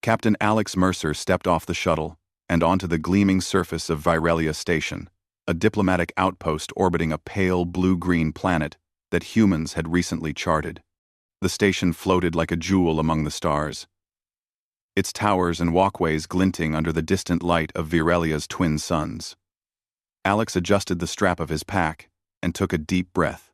Captain Alex Mercer stepped off the shuttle and onto the gleaming surface of Virelia Station, a diplomatic outpost orbiting a pale blue-green planet that humans had recently charted. The station floated like a jewel among the stars, its towers and walkways glinting under the distant light of Virelia's twin suns. Alex adjusted the strap of his pack and took a deep breath.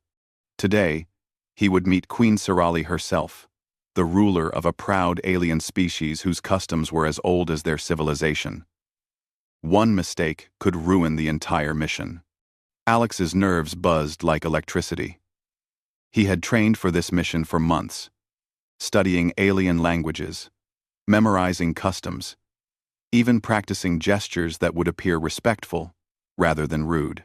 Today, he would meet Queen Serali herself, the ruler of a proud alien species whose customs were as old as their civilization. One mistake could ruin the entire mission. Alex's nerves buzzed like electricity. He had trained for this mission for months, studying alien languages, memorizing customs, even practicing gestures that would appear respectful rather than rude.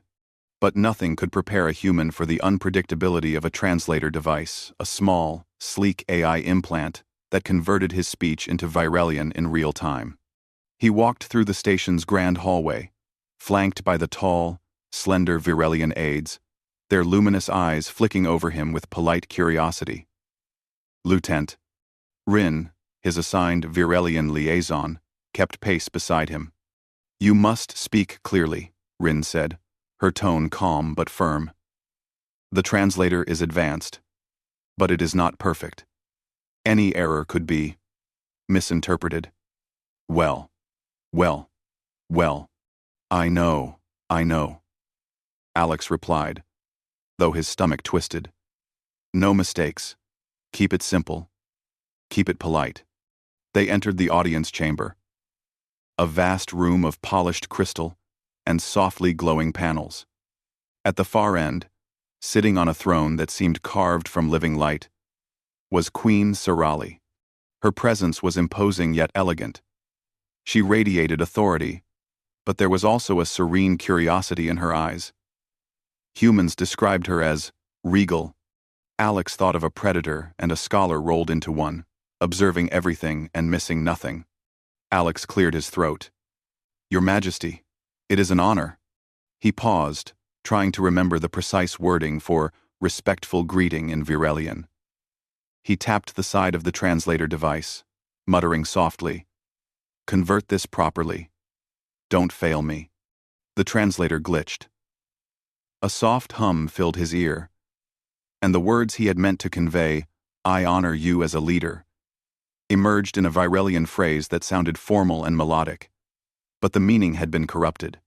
But nothing could prepare a human for the unpredictability of a translator device, a small, sleek AI implant that converted his speech into Virelian in real time. He walked through the station's grand hallway, flanked by the tall, slender Virelian aides, their luminous eyes flicking over him with polite curiosity. Lieutenant Rin, his assigned Virelian liaison, kept pace beside him. "You must speak clearly," Rin said, her tone calm but firm. "The translator is advanced, but it is not perfect. Any error could be misinterpreted." Well, I know, Alex replied, though his stomach twisted. "No mistakes. Keep it simple. Keep it polite." They entered the audience chamber, a vast room of polished crystal and softly glowing panels. At the far end, sitting on a throne that seemed carved from living light, was Queen Serali. Her presence was imposing yet elegant. She radiated authority, but there was also a serene curiosity in her eyes. Humans described her as regal. Alex thought of a predator and a scholar rolled into one, observing everything and missing nothing. Alex cleared his throat. "Your Majesty, it is an honor." He paused, trying to remember the precise wording for respectful greeting in Virelian. He tapped the side of the translator device, muttering softly, "Convert this properly. Don't fail me." The translator glitched. A soft hum filled his ear, and the words he had meant to convey, "I honor you as a leader," emerged in a Virelian phrase that sounded formal and melodic, but the meaning had been corrupted.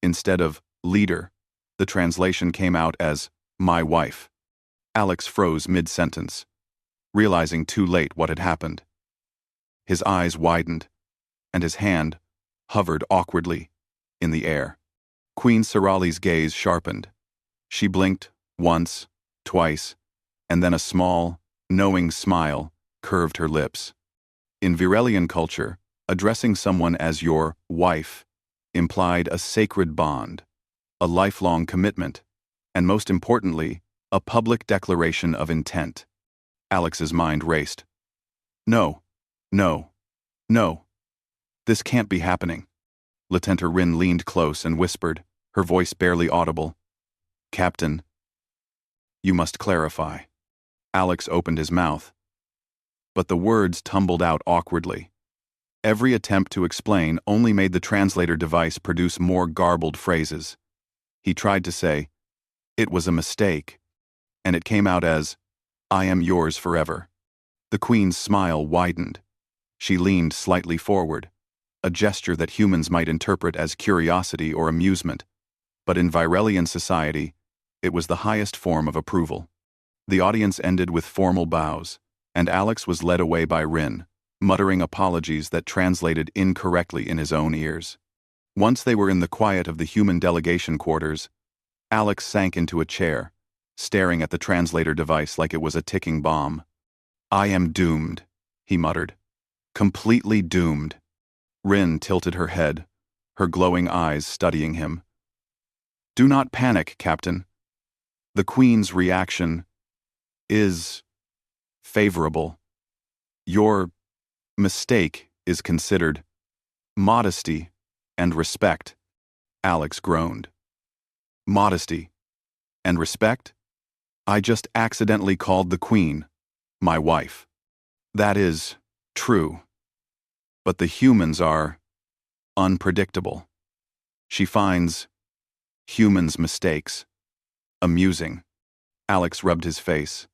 Instead of leader, the translation came out as "my wife." Alex froze mid-sentence, realizing too late what had happened. His eyes widened, and his hand hovered awkwardly in the air. Queen Serali's gaze sharpened. She blinked once, twice, and then a small, knowing smile curved her lips. In Virelian culture, addressing someone as your wife implied a sacred bond, a lifelong commitment, and most importantly, a public declaration of intent. Alex's mind raced. No. This can't be happening." Lieutenant Rin leaned close and whispered, her voice barely audible, "Captain, you must clarify." Alex opened his mouth, but the words tumbled out awkwardly. Every attempt to explain only made the translator device produce more garbled phrases. He tried to say, "It was a mistake," and it came out as, "I am yours forever." The Queen's smile widened. She leaned slightly forward, a gesture that humans might interpret as curiosity or amusement, but in Virelian society, it was the highest form of approval. The audience ended with formal bows, and Alex was led away by Rin, muttering apologies that translated incorrectly in his own ears. Once they were in the quiet of the human delegation quarters, Alex sank into a chair, staring at the translator device like it was a ticking bomb. "I am doomed," he muttered. "Completely doomed." Rin tilted her head, her glowing eyes studying him. "Do not panic, Captain. The Queen's reaction is favorable. Your mistake is considered modesty and respect." Alex groaned. "Modesty and respect? I just accidentally called the Queen my wife." "That is true. But the humans are unpredictable. She finds humans' mistakes amusing. Alex rubbed his face.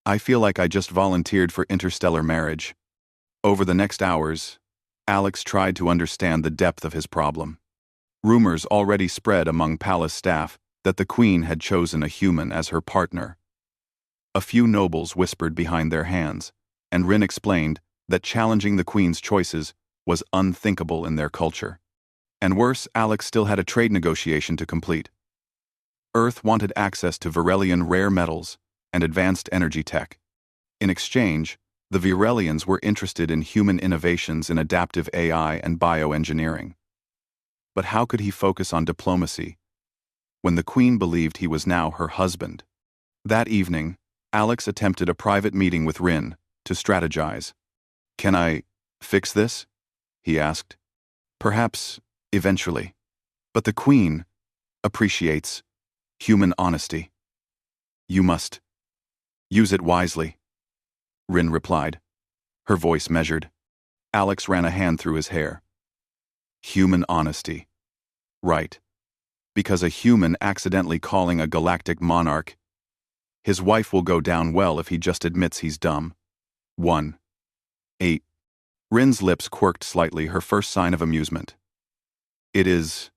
I feel like I just volunteered for interstellar marriage. Over the next hours, Alex tried to understand the depth of his problem. Rumors already spread among palace staff that the queen had chosen a human as her partner. A few nobles whispered behind their hands, and Rin explained that challenging the queen's choices was unthinkable in their culture. And worse, Alex still had a trade negotiation to complete. Earth wanted access to Virelian rare metals and advanced energy tech. In exchange, the Virelians were interested in human innovations in adaptive AI and bioengineering. But how could he focus on diplomacy when the queen believed he was now her husband? That evening, Alex attempted a private meeting with Rin to strategize. Can I fix this? He asked. Perhaps, eventually. But the queen appreciates human honesty. You must use it wisely, Rin replied, her voice measured. Alex ran a hand through his hair. Human honesty. Right. Because a human accidentally calling a galactic monarch, his wife will go down well if he just admits he's dumb. 1. 8. Rin's lips quirked slightly, her first sign of amusement. It is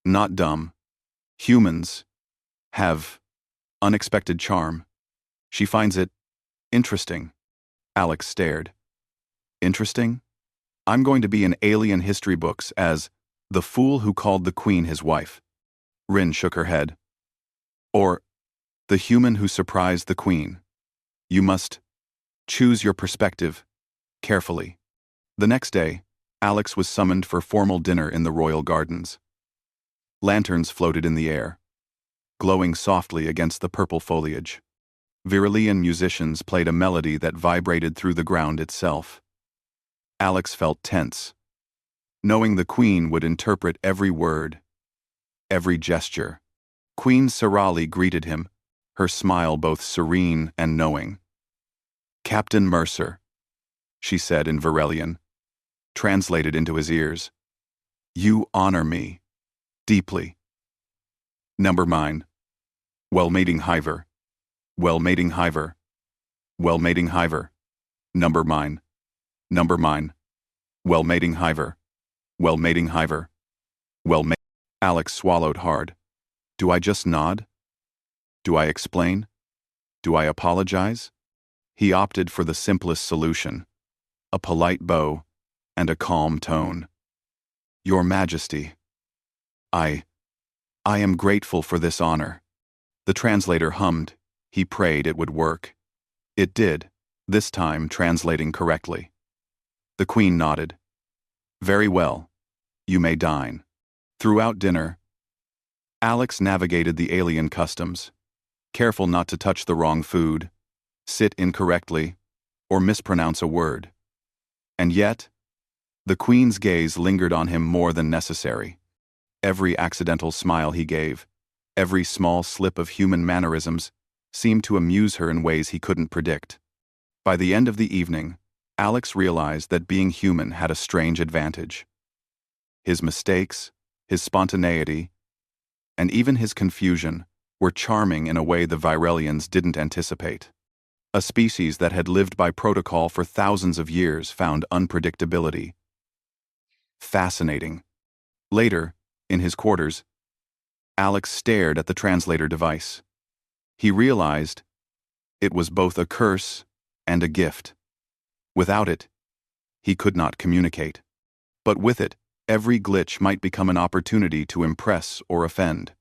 not dumb. Humans have unexpected charm. She finds it interesting. Alex stared. Interesting? I'm going to be in alien history books as the fool who called the queen his wife. Rin shook her head. Or the human who surprised the queen. You must choose your perspective carefully. The next day, Alex was summoned for formal dinner in the royal gardens. Lanterns floated in the air, glowing softly against the purple foliage. Virelian musicians played a melody that vibrated through the ground itself. Alex felt tense, knowing the queen would interpret every word, every gesture. Queen Sarali greeted him, her smile both serene and knowing. Captain Mercer, she said in Virelian, translated into his ears. You honor me deeply. Number mine. Well-mating hiver. Well-mating hiver. Well-mating hiver. Number mine. Number mine. Well-mating hiver. Well-mating hiver. Well-mating. Alex swallowed hard. Do I just nod? Do I explain? Do I apologize? He opted for the simplest solution, a polite bow and a calm tone. Your Majesty, I am grateful for this honor. The translator hummed. He prayed it would work. It did, this time translating correctly. The queen nodded. Very well. You may dine. Throughout dinner, Alex navigated the alien customs, careful not to touch the wrong food, sit incorrectly, or mispronounce a word. And yet, the queen's gaze lingered on him more than necessary. Every accidental smile he gave, every small slip of human mannerisms, seemed to amuse her in ways he couldn't predict. By the end of the evening, Alex realized that being human had a strange advantage. His mistakes, his spontaneity, and even his confusion were charming in a way the Virelians didn't anticipate. A species that had lived by protocol for thousands of years found unpredictability fascinating. Later, in his quarters, Alex stared at the translator device. He realized it was both a curse and a gift. Without it, he could not communicate. But with it, every glitch might become an opportunity to impress or offend.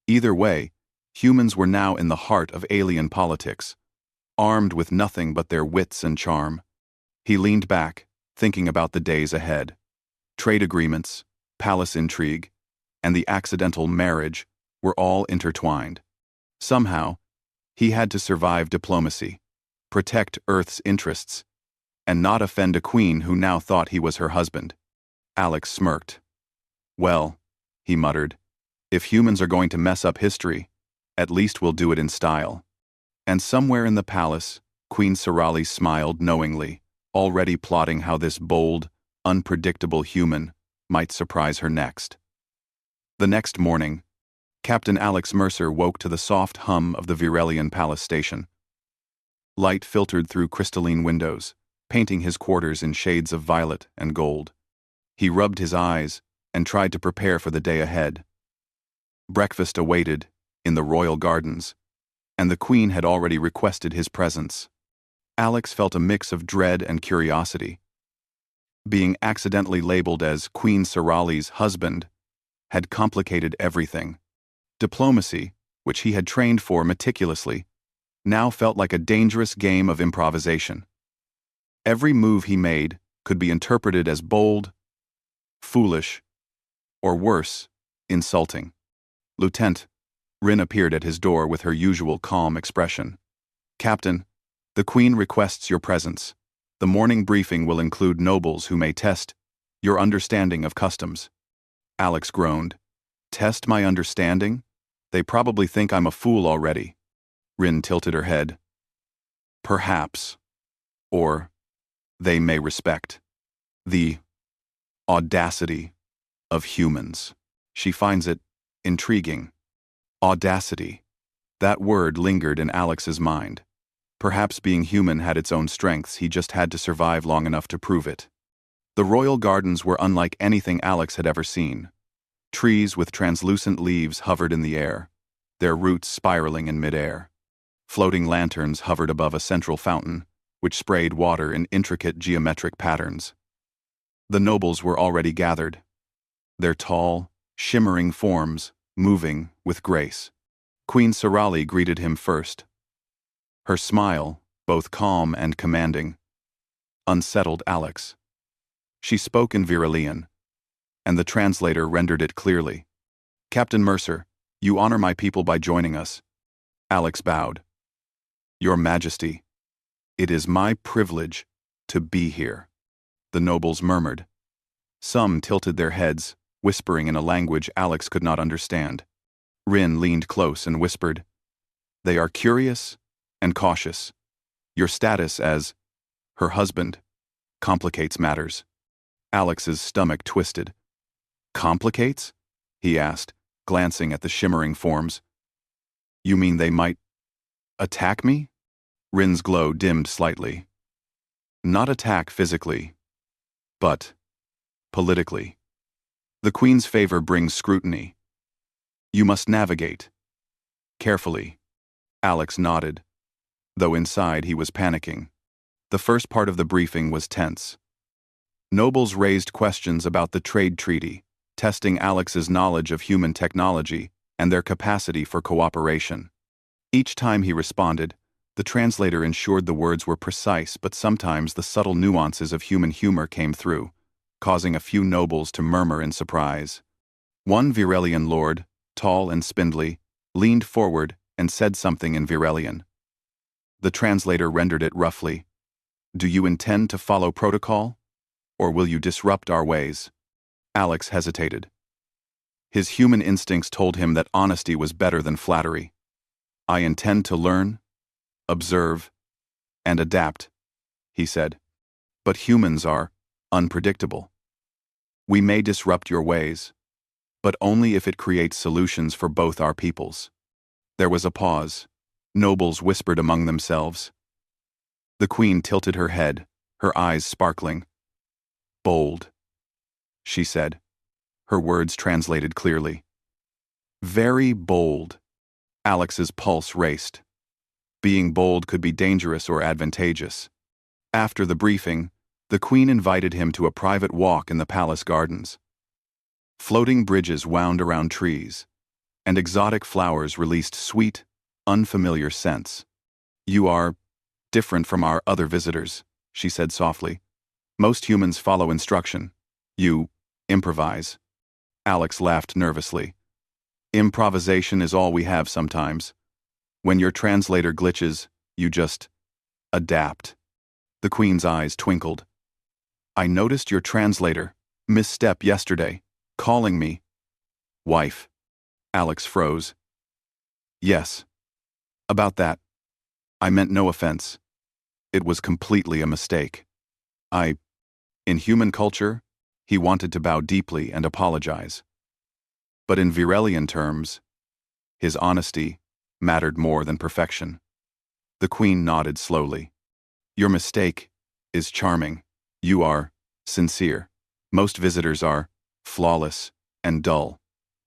Either way, humans were now in the heart of alien politics, armed with nothing but their wits and charm. He leaned back, thinking about the days ahead. Trade agreements, palace intrigue, and the accidental marriage were all intertwined. Somehow, he had to survive diplomacy, protect Earth's interests, and not offend a queen who now thought he was her husband. Alex smirked. Well, he muttered, if humans are going to mess up history, at least we'll do it in style. And somewhere in the palace, Queen Sarali smiled knowingly, already plotting how this bold, unpredictable human might surprise her next. The next morning, Captain Alex Mercer woke to the soft hum of the Virelian Palace station. Light filtered through crystalline windows, painting his quarters in shades of violet and gold. He rubbed his eyes and tried to prepare for the day ahead. Breakfast awaited in the royal gardens, and the Queen had already requested his presence. Alex felt a mix of dread and curiosity. Being accidentally labeled as Queen Sorali's husband had complicated everything. Diplomacy, which he had trained for meticulously, now felt like a dangerous game of improvisation. Every move he made could be interpreted as bold, foolish, or worse, insulting. Lieutenant Rin appeared at his door with her usual calm expression. "Captain, the Queen requests your presence. The morning briefing will include nobles who may test your understanding of customs." Alex groaned. "Test my understanding? They probably think I'm a fool already." Rin tilted her head. "Perhaps. Or they may respect the audacity of humans." She finds it intriguing. Audacity. That word lingered in Alex's mind. Perhaps being human had its own strengths, he just had to survive long enough to prove it. The royal gardens were unlike anything Alex had ever seen. Trees with translucent leaves hovered in the air, their roots spiraling in midair. Floating lanterns hovered above a central fountain, which sprayed water in intricate geometric patterns. The nobles were already gathered, their tall, shimmering forms moving with grace. Queen Sorali greeted him first. Her smile, both calm and commanding, unsettled Alex. She spoke in Virelian, and the translator rendered it clearly. "Captain Mercer, you honor my people by joining us." Alex bowed. "Your Majesty, it is my privilege to be here," the nobles murmured. Some tilted their heads, whispering in a language Alex could not understand. Rin leaned close and whispered, "They are curious and cautious. Your status as her husband complicates matters." Alex's stomach twisted. "Complicates?" he asked, glancing at the shimmering forms. "You mean they might attack me?" Rin's glow dimmed slightly. "Not attack physically, but politically. The Queen's favor brings scrutiny. You must navigate carefully." Alex nodded, though inside he was panicking. The first part of the briefing was tense. Nobles raised questions about the trade treaty, testing Alex's knowledge of human technology and their capacity for cooperation. Each time he responded, the translator ensured the words were precise, but sometimes the subtle nuances of human humor came through, causing a few nobles to murmur in surprise. One Virelian lord, tall and spindly, leaned forward and said something in Virelian. The translator rendered it roughly. "Do you intend to follow protocol? Or will you disrupt our ways?" Alex hesitated. His human instincts told him that honesty was better than flattery. "I intend to learn, observe, and adapt," he said. "But humans are unpredictable. We may disrupt your ways, but only if it creates solutions for both our peoples." There was a pause. Nobles whispered among themselves. The Queen tilted her head, her eyes sparkling. "Bold," she said, her words translated clearly. "Very bold." Alex's pulse raced. Being bold could be dangerous or advantageous. After the briefing, the Queen invited him to a private walk in the palace gardens. Floating bridges wound around trees, and exotic flowers released sweet, unfamiliar scents. "You are different from our other visitors," she said softly. "Most humans follow instruction. You improvise." Alex laughed nervously. "Improvisation is all we have sometimes. When your translator glitches, you just adapt." The Queen's eyes twinkled. "I noticed your translator misstep yesterday, calling me wife." Alex froze. "Yes. About that, I meant no offense. It was completely a mistake." In human culture, he wanted to bow deeply and apologize. But in Virelian terms, his honesty mattered more than perfection. The queen nodded slowly. Your mistake is charming. You are sincere. Most visitors are flawless and dull.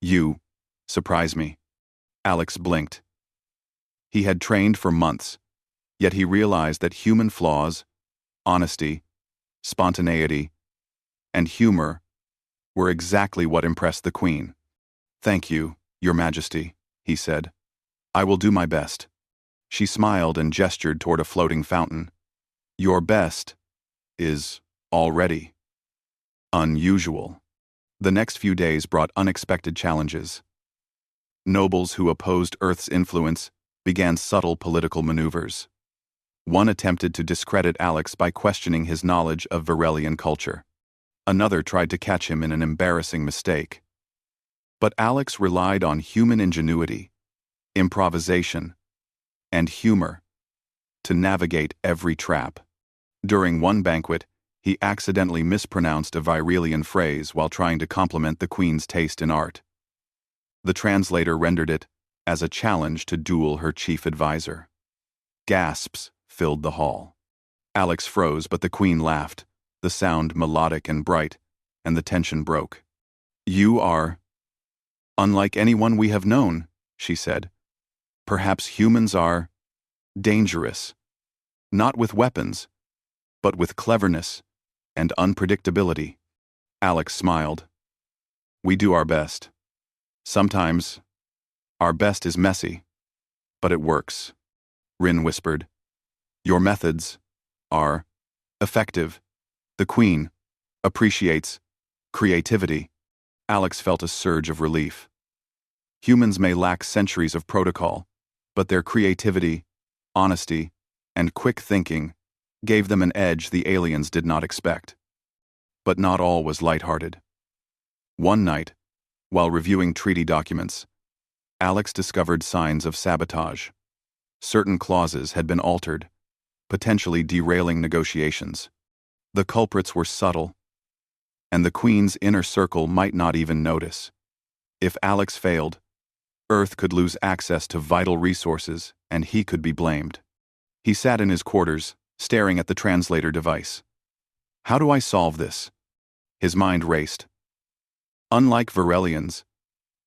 You surprise me. Alex blinked. He had trained for months, yet he realized that human flaws, honesty, spontaneity, and humor were exactly what impressed the queen. Thank you, Your Majesty, he said. I will do my best. She smiled and gestured toward a floating fountain. Your best is already unusual. The next few days brought unexpected challenges. Nobles who opposed Earth's influence began subtle political maneuvers. One attempted to discredit Alex by questioning his knowledge of Virelian culture. Another tried to catch him in an embarrassing mistake. But Alex relied on human ingenuity, improvisation, and humor to navigate every trap. During one banquet, he accidentally mispronounced a Virelian phrase while trying to compliment the queen's taste in art. The translator rendered it as a challenge to duel her chief advisor. Gasps filled the hall. Alex froze, but the queen laughed, the sound melodic and bright, and the tension broke. You are unlike anyone we have known, she said. Perhaps humans are dangerous, not with weapons, but with cleverness and unpredictability. Alex smiled. We do our best. Sometimes, our best is messy, but it works. Rin whispered. Your methods are effective. The queen appreciates creativity. Alex felt a surge of relief. Humans may lack centuries of protocol, but their creativity, honesty, and quick thinking gave them an edge the aliens did not expect. But not all was lighthearted. One night, while reviewing treaty documents, Alex discovered signs of sabotage. Certain clauses had been altered, potentially derailing negotiations. The culprits were subtle, and the Queen's inner circle might not even notice. If Alex failed, Earth could lose access to vital resources, and he could be blamed. He sat in his quarters, staring at the translator device. How do I solve this? His mind raced. Unlike Virelians,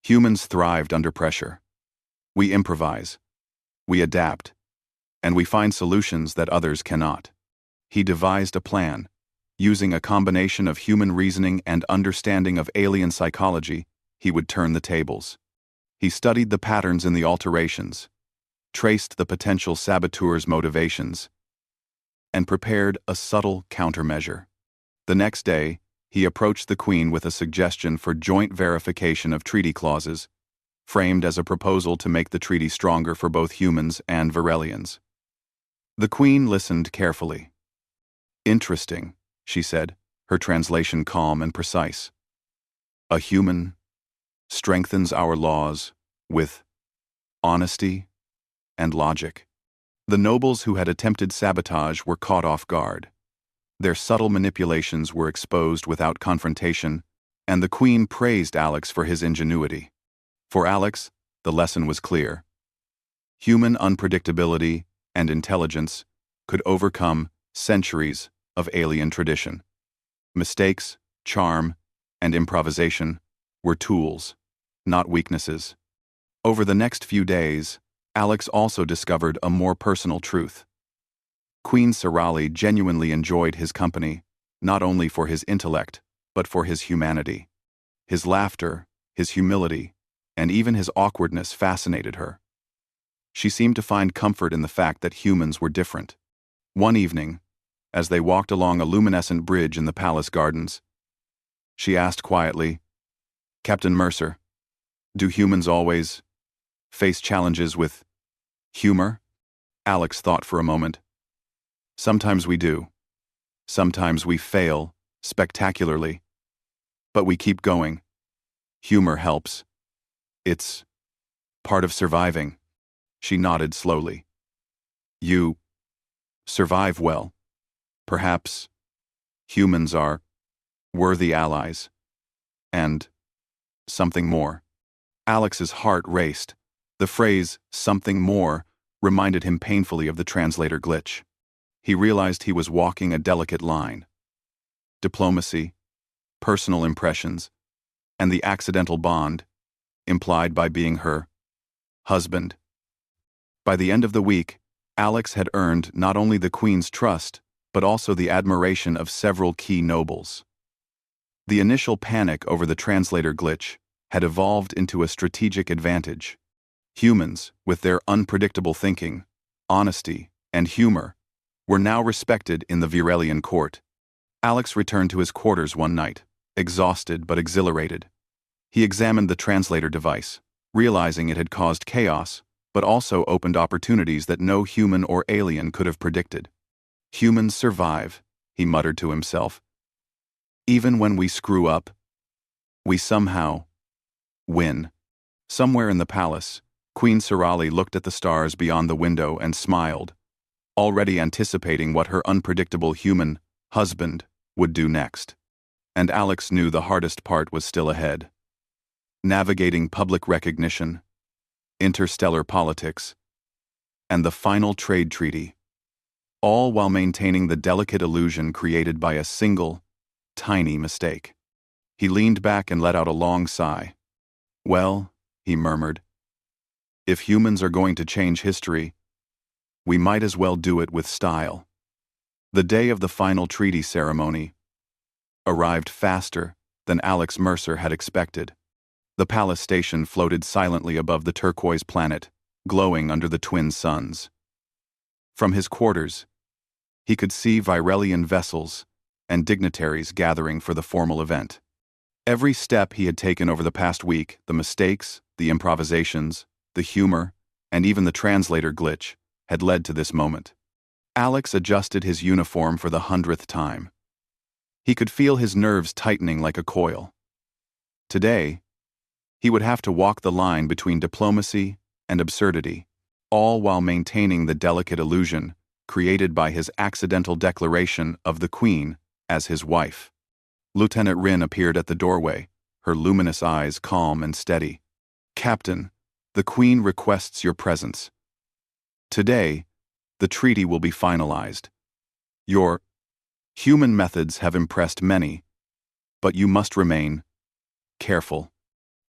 humans thrived under pressure. We improvise, we adapt, and we find solutions that others cannot. He devised a plan. Using a combination of human reasoning and understanding of alien psychology, he would turn the tables. He studied the patterns in the alterations, traced the potential saboteurs' motivations, and prepared a subtle countermeasure. The next day, he approached the Queen with a suggestion for joint verification of treaty clauses, framed as a proposal to make the treaty stronger for both humans and Virelians. The Queen listened carefully. Interesting, she said, her translation calm and precise. A human strengthens our laws with honesty and logic. The nobles who had attempted sabotage were caught off guard. Their subtle manipulations were exposed without confrontation, and the Queen praised Alex for his ingenuity. For Alex, the lesson was clear. Human unpredictability and intelligence could overcome centuries of alien tradition. Mistakes, charm, and improvisation were tools, not weaknesses. Over the next few days, Alex also discovered a more personal truth. Queen Sarali genuinely enjoyed his company, not only for his intellect, but for his humanity. His laughter, his humility, and even his awkwardness fascinated her. She seemed to find comfort in the fact that humans were different. One evening, as they walked along a luminescent bridge in the palace gardens, she asked quietly, Captain Mercer, do humans always face challenges with humor? Alex thought for a moment. Sometimes we do. Sometimes we fail spectacularly. But we keep going. Humor helps. It's part of surviving. She nodded slowly. You survive well. Perhaps Humans are worthy allies. And something more. Alex's heart raced. The phrase, something more, reminded him painfully of the translator glitch. He realized he was walking a delicate line. Diplomacy, personal impressions, and the accidental bond, implied by being her husband. By the end of the week, Alex had earned not only the Queen's trust, but also the admiration of several key nobles. The initial panic over the translator glitch had evolved into a strategic advantage. Humans, with their unpredictable thinking, honesty, and humor, were now respected in the Virelian court. Alex returned to his quarters one night, exhausted but exhilarated. He examined the translator device, realizing it had caused chaos, but also opened opportunities that no human or alien could have predicted. Humans survive, he muttered to himself. Even when we screw up, we somehow win. Somewhere in the palace, Queen Sirali looked at the stars beyond the window and smiled, already anticipating what her unpredictable human husband would do next. And Alex knew the hardest part was still ahead. Navigating public recognition, interstellar politics, and the final trade treaty, all while maintaining the delicate illusion created by a single, tiny mistake. He leaned back and let out a long sigh. Well, he murmured, if humans are going to change history, we might as well do it with style. The day of the final treaty ceremony arrived faster than Alex Mercer had expected. The palace station floated silently above the turquoise planet, glowing under the twin suns. From his quarters, he could see Virelian vessels and dignitaries gathering for the formal event. Every step he had taken over the past week, the mistakes, the improvisations, the humor, and even the translator glitch, had led to this moment. Alex adjusted his uniform for the 100th time. He could feel his nerves tightening like a coil. Today, he would have to walk the line between diplomacy and absurdity, all while maintaining the delicate illusion created by his accidental declaration of the Queen as his wife. Lieutenant Rin appeared at the doorway, her luminous eyes calm and steady. Captain, the Queen requests your presence. Today, the treaty will be finalized. Your human methods have impressed many, but you must remain careful.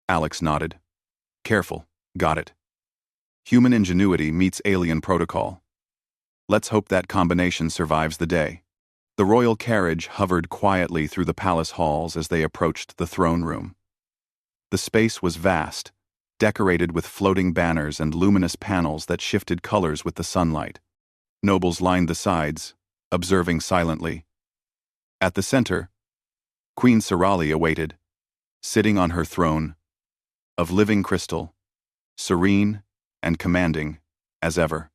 Alex nodded. Careful, got it. Human ingenuity meets alien protocol. Let's hope that combination survives the day. The royal carriage hovered quietly through the palace halls as they approached the throne room. The space was vast, decorated with floating banners and luminous panels that shifted colors with the sunlight. Nobles lined the sides, observing silently. At the center, Queen Sirali awaited, sitting on her throne of living crystal, serene and commanding as ever.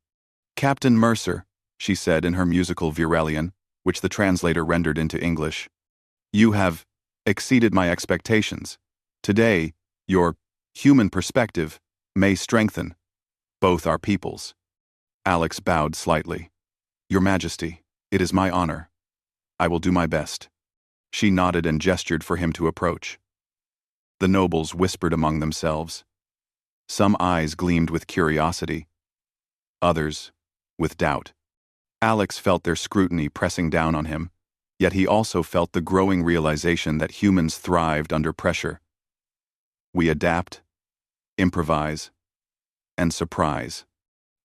Captain Mercer, she said in her musical Virelian, which the translator rendered into English. You have exceeded my expectations. Today, your human perspective may strengthen both our peoples. Alex bowed slightly. Your Majesty, it is my honor. I will do my best. She nodded and gestured for him to approach. The nobles whispered among themselves. Some eyes gleamed with curiosity, others with doubt. Alex felt their scrutiny pressing down on him, yet he also felt the growing realization that humans thrived under pressure. We adapt, improvise, and surprise.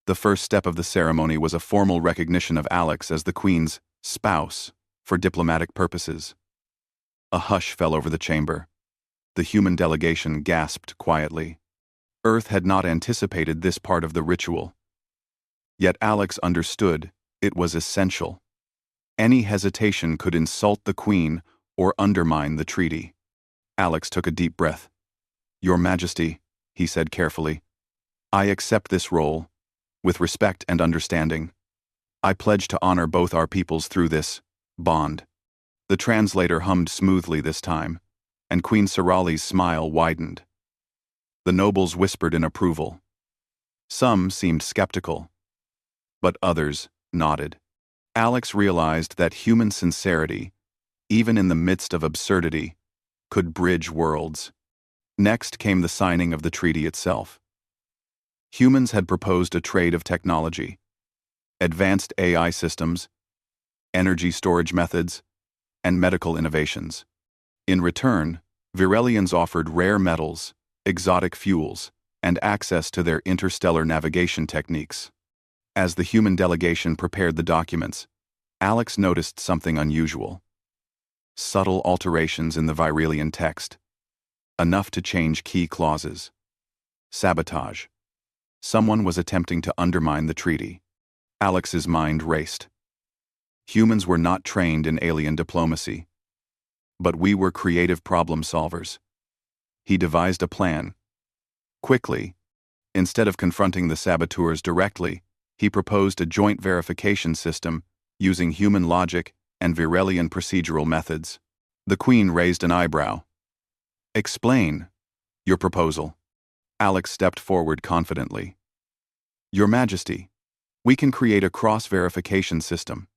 The first step of the ceremony was a formal recognition of Alex as the Queen's spouse for diplomatic purposes. A hush fell over the chamber. The human delegation gasped quietly. Earth had not anticipated this part of the ritual. Yet Alex understood it was essential. Any hesitation could insult the Queen or undermine the treaty. Alex took a deep breath. Your Majesty, he said carefully, I accept this role, with respect and understanding. I pledge to honor both our peoples through this bond. The translator hummed smoothly this time, and Queen Sirali's smile widened. The nobles whispered in approval. Some seemed skeptical, but others nodded. Alex realized that human sincerity even in the midst of absurdity, could bridge worlds. Next came the signing of the treaty itself. Humans had proposed a trade of technology, advanced AI systems, energy storage methods, and medical innovations. In return, Virelians offered rare metals, exotic fuels, and access to their interstellar navigation techniques. As the human delegation prepared the documents, Alex noticed something unusual. Subtle alterations in the Virelian text, enough to change key clauses. Sabotage. Someone was attempting to undermine the treaty. Alex's mind raced. Humans were not trained in alien diplomacy. But we were creative problem solvers. He devised a plan. Quickly, instead of confronting the saboteurs directly, he proposed a joint verification system using human logic and Virelian procedural methods. The Queen raised an eyebrow. "Explain your proposal." Alex stepped forward confidently. "Your Majesty, we can create a cross-verification system.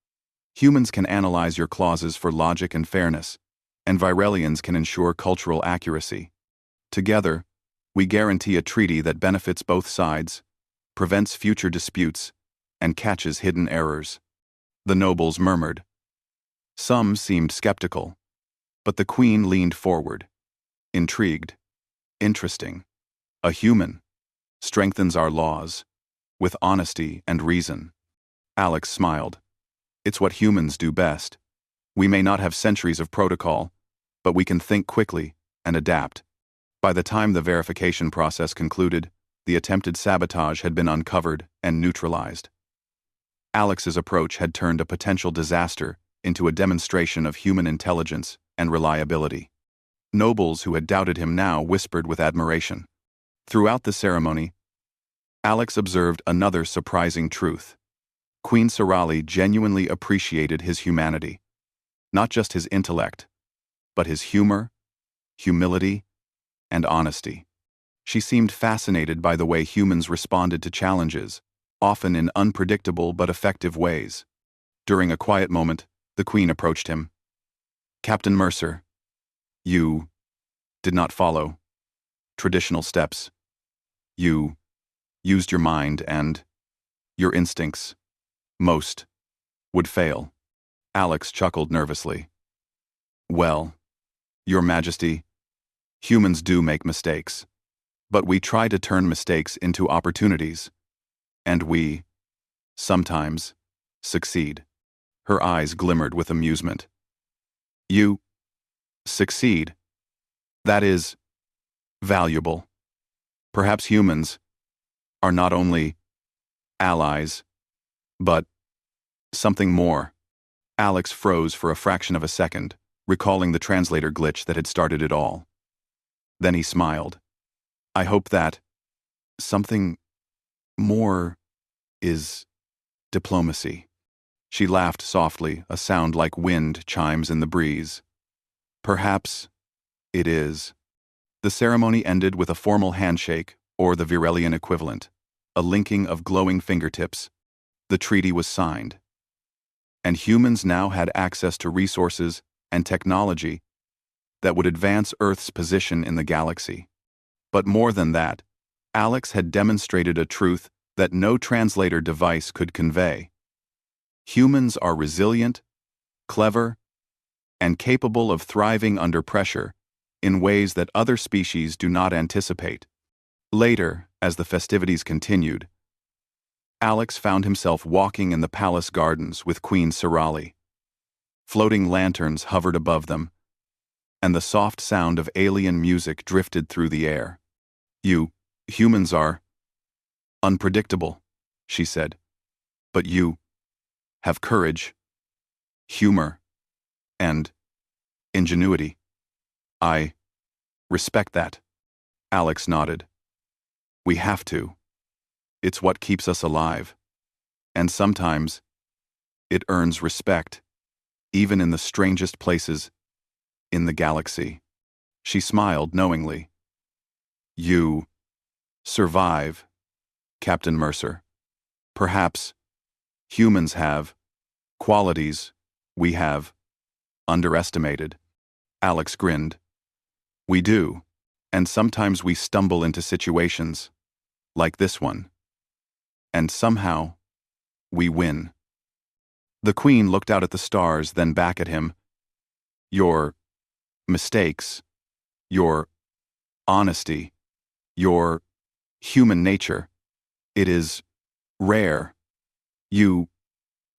Humans can analyze your clauses for logic and fairness, and Virelians can ensure cultural accuracy. Together, we guarantee a treaty that benefits both sides, prevents future disputes, and catches hidden errors." The nobles murmured. Some seemed skeptical, but the Queen leaned forward, intrigued. "Interesting. A human strengthens our laws, with honesty and reason." Alex smiled. "It's what humans do best. We may not have centuries of protocol, but we can think quickly and adapt." By the time the verification process concluded, the attempted sabotage had been uncovered and neutralized. Alex's approach had turned a potential disaster into a demonstration of human intelligence and reliability. Nobles who had doubted him now whispered with admiration. Throughout the ceremony, Alex observed another surprising truth. Queen Sorali genuinely appreciated his humanity. Not just his intellect, but his humor, humility, and honesty. She seemed fascinated by the way humans responded to challenges, often in unpredictable but effective ways. During a quiet moment, the Queen approached him. "Captain Mercer, you did not follow traditional steps. You used your mind and your instincts. Most would fail." Alex chuckled nervously. "Well, Your Majesty, humans do make mistakes, but we try to turn mistakes into opportunities, and we, sometimes, succeed." Her eyes glimmered with amusement. "You succeed. That is valuable. Perhaps humans are not only allies, but something more." Alex froze for a fraction of a second, recalling the translator glitch that had started it all. Then he smiled. "I hope that something more is diplomacy." She laughed softly, a sound like wind chimes in the breeze. "Perhaps it is." The ceremony ended with a formal handshake, or the Virelian equivalent, a linking of glowing fingertips. The treaty was signed. And humans now had access to resources and technology that would advance Earth's position in the galaxy. But more than that, Alex had demonstrated a truth that no translator device could convey. Humans are resilient, clever, and capable of thriving under pressure in ways that other species do not anticipate. Later, as the festivities continued, Alex found himself walking in the palace gardens with Queen Sorali. Floating lanterns hovered above them, and the soft sound of alien music drifted through the air. "You, humans are unpredictable," she said. "But you have courage, humor, and ingenuity. I respect that." Alex nodded. "We have to. It's what keeps us alive. And sometimes, it earns respect, even in the strangest places in the galaxy." She smiled knowingly. "You survive, Captain Mercer. Perhaps humans have qualities we have underestimated. Alex grinned. We do, and sometimes we stumble into situations, like this one. And somehow, we win. The Queen looked out at the stars, then back at him. Your mistakes, your honesty, your human nature, it is rare. You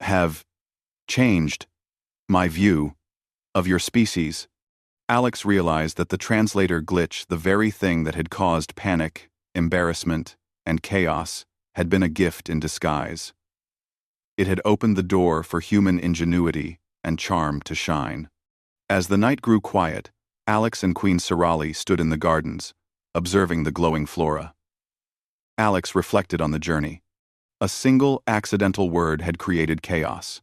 have changed my view of your species. Alex realized that the translator glitch, the very thing that had caused panic, embarrassment, and chaos, had been a gift in disguise. It had opened the door for human ingenuity and charm to shine. As the night grew quiet, Alex and Queen Sirali stood in the gardens, observing the glowing flora. Alex reflected on the journey. A single accidental word had created chaos.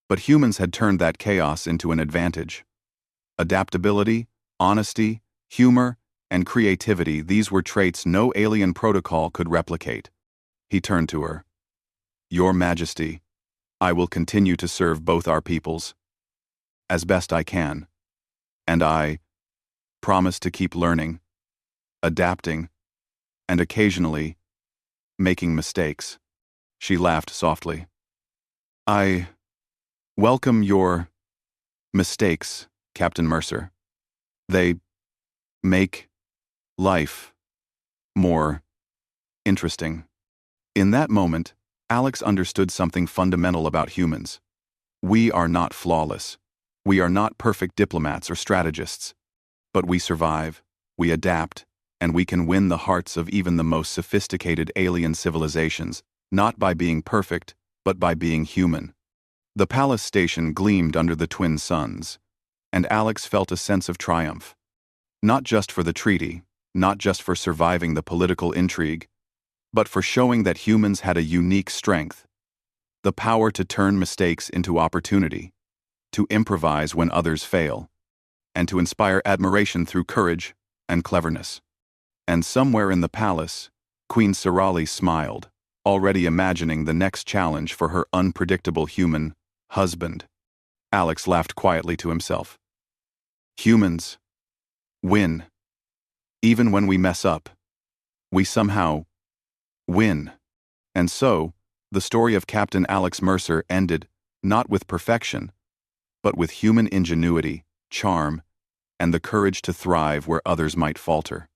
But humans had turned that chaos into an advantage. Adaptability, honesty, humor, and creativity, these were traits no alien protocol could replicate. He turned to her. Your Majesty, I will continue to serve both our peoples, as best I can. And I promise to keep learning, adapting, and occasionally making mistakes. She laughed softly. I welcome your mistakes, Captain Mercer. They make life more interesting. In that moment, Alex understood something fundamental about humans. We are not flawless. We are not perfect diplomats or strategists. But we survive, we adapt, and we can win the hearts of even the most sophisticated alien civilizations, not by being perfect, but by being human. The palace station gleamed under the twin suns, and Alex felt a sense of triumph. Not just for the treaty, not just for surviving the political intrigue, but for showing that humans had a unique strength, the power to turn mistakes into opportunity, to improvise when others fail, and to inspire admiration through courage and cleverness. And somewhere in the palace, Queen Sirali smiled, already imagining the next challenge for her unpredictable human husband. Alex laughed quietly to himself. Humans win. Even when we mess up, we somehow win. And so, the story of Captain Alex Mercer ended not with perfection, but with human ingenuity, charm, and the courage to thrive where others might falter.